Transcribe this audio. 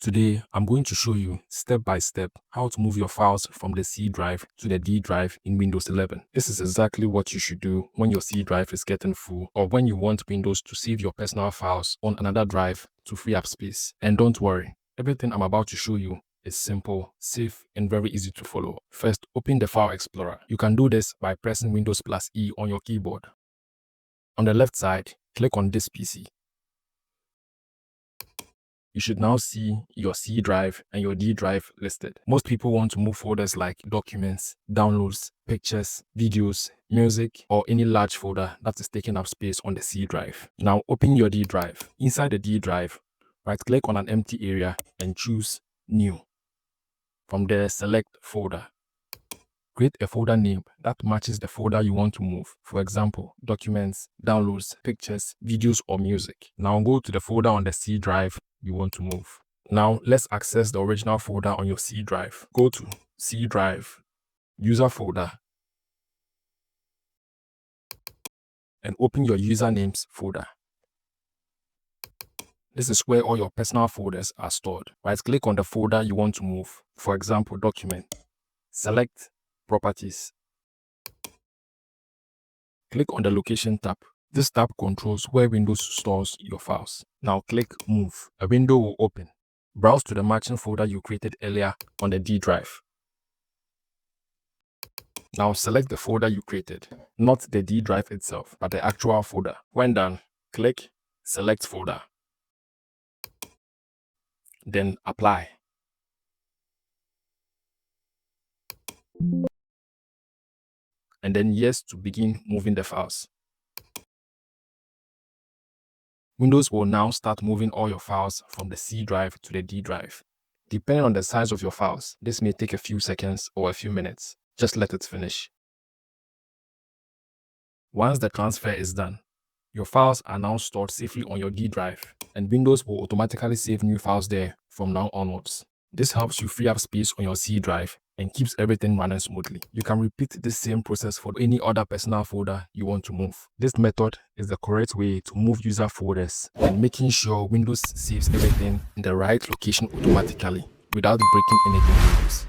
Today, I'm going to show you step by step how to move your files from the C drive to the D drive in Windows 11. This is exactly what you should do when your C drive is getting full or when you want Windows to save your personal files on another drive to free up space. And don't worry, everything I'm about to show you is simple, safe, and very easy to follow. First, open the File Explorer. You can do this by pressing Windows plus E on your keyboard. On the left side, click on this PC. You should now see your C drive and your D drive listed. Most people want to move folders like documents, downloads, pictures, videos, music, or any large folder that is taking up space on the C drive. Now open your D drive. Inside the D drive, right-click on an empty area and choose New. From there, select Folder. Create a folder name that matches the folder you want to move. For example, documents, downloads, pictures, videos, or music. Now go to the folder on the C drive you want to move. Now let's access the original folder on your C drive. Go to C drive, user folder, and open your usernames folder. This is where all your personal folders are stored. Right-click on the folder you want to move. For example, document. Select Properties. Click on the Location tab. This tab controls where Windows stores your files. Now click Move. A window will open. Browse to the matching folder you created earlier on the D drive. Now select the folder you created, not the D drive itself, but the actual folder. When done, click Select Folder. Then Apply. And then Yes to begin moving the files. Windows will now start moving all your files from the C drive to the D drive. Depending on the size of your files, this may take a few seconds or a few minutes. Just let it finish. Once the transfer is done, your files are now stored safely on your D drive, and Windows will automatically save new files there from now onwards. This helps you free up space on your C drive and keeps everything running smoothly. You can repeat this same process for any other personal folder you want to move. This method is the correct way to move user folders and making sure Windows saves everything in the right location automatically without breaking anything in Windows.